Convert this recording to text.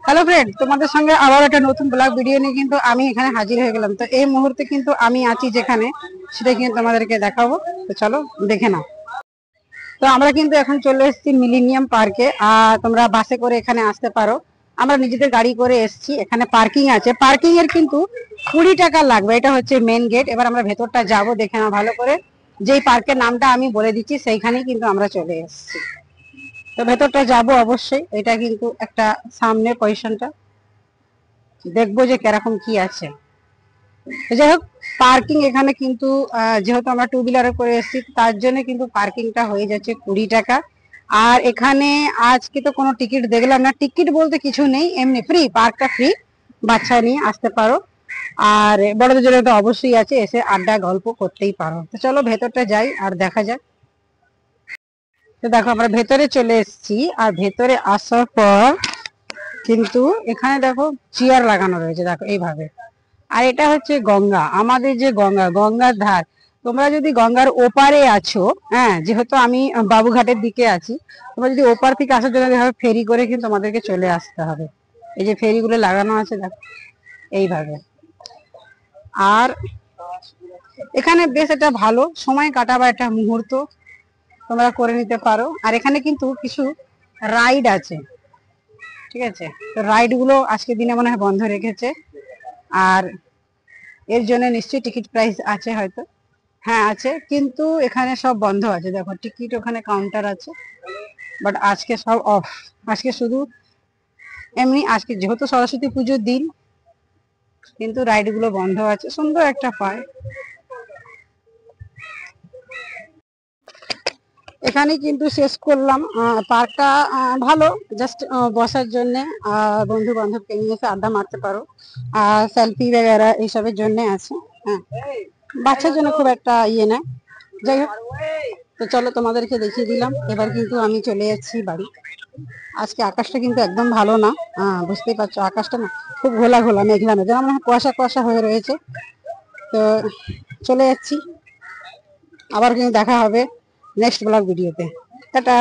Hello friend, তোমাদের সঙ্গে আবার একটা নতুন ব্লগ ভিডিও নিয়ে কিন্তু আমি এখানে হাজির হয়ে গেলাম। তো এই মুহূর্তে কিন্তু আমি আছি যেখানে, সেটা কিন্তু তোমাদেরকে দেখাবো। তো চলো দেখে নাও। তো আমরা কিন্তু এখন চলে এসেছি মিলেনিয়াম পার্কে। আর তোমরা বাসে করে এখানে আসতে পারো, আমরা নিজেদের গাড়ি করে এসেছি। এখানে পার্কিং আছে, পার্কিং এর কিন্তু 20 টাকা লাগবে। এটা হচ্ছে মেন গেট। এবার আমরা ভেতরটা যাব, দেখে নাও ভালো করে। যেই পার্কের নামটা আমি বলে দিচ্ছি সেইখানেই কিন্তু আমরা চলে এসেছি। তো ভেতরটা যাব অবশ্যই। এটা কিন্তু একটা সামনের পজিশনটা, দেখবো যে কিরকম কি আছে। যাই হোক, পার্কিং এখানে কিন্তু যেহেতু আমরা টু হুইলারে করে এসেছি, তার জন্য কিন্তু পার্কিংটা হয়ে যাচ্ছে 20 টাকা। আর এখানে আজকে তো কোনো টিকিট দেখলাম না, টিকিট বলতে কিছু নেই, এমনি ফ্রি, পার্কটা ফ্রি, বাচ্চা নিয়ে আসতে পারো। আর বড়দের জন্য তো অবশ্যই আছে, এসে আড্ডা গল্প করতেই পারো। তো চলো ভেতরটা যাই আর দেখা যাক। তো দেখো আমরা ভেতরে চলে এসেছি। আর ভেতরে আসার পর কিন্তু এখানে দেখো চেয়ার লাগানো রয়েছে, দেখো এইভাবে। আর এটা হচ্ছে গঙ্গা, আমাদের যে গঙ্গা, গঙ্গার ধার। তোমরা যদি গঙ্গার ওপারে আছো, হ্যাঁ, যেহেতু আমি বাবুঘাটের দিকে আছি, তোমরা যদি ওপার থেকে আসার জন্য দেখো ফেরি করে কিন্তু তোমাদেরকে চলে আসতে হবে। এই যে ফেরিগুলো লাগানো আছে দেখো এইভাবে। আর এখানে বেশ একটা ভালো সময় কাটাবার একটা মুহূর্ত তোমরা করে নিতে পারো। আর এখানে কিন্তু কিছু রাইড আছে, ঠিক আছে। তো রাইড গুলো আজকে দিনে মনে হয় বন্ধ রেখেছে। আর এর জন্য নিশ্চয়ই টিকিট প্রাইস আছে হয়তো। হ্যাঁ আছে, কিন্তু এখানে সব বন্ধ আছে। দেখো টিকিট ওখানে কাউন্টার আছে, বাট আজকে সব অফ। আজকে শুধু এমনি, আজকে যেহেতু সরস্বতী পুজোর দিন, কিন্তু রাইড গুলো বন্ধ আছে। সুন্দর একটা পার্ক। এখানে কিন্তু শেষ করলাম। পার্কটা ভালো, জাস্ট বসার জন্য। বন্ধু বান্ধবকে নিয়ে এসে আড্ডা মারতে পারো। আর সেলফি वगैरह এইসবের জন্য আছে। হ্যাঁ, বাচ্চার জন্য খুব একটা ইয়ে না। যাই হোক, তো চলো তোমাদেরকে দেখিয়ে দিলাম। এবার কিন্তু আমি চলে যাচ্ছি বাড়ি। আজকে আকাশটা কিন্তু একদম ভালো না, বুঝতেই পারছো আকাশটা না খুব ঘোলা ঘোলা, মেঘলা মেঘলা, যেন মনে হয় কুয়াশা কুয়াশা হয়ে রয়েছে। তো চলে যাচ্ছি, আবার কিন্তু দেখা হবে নেক্সট ব্লগ ভিডিওতে। টাটা।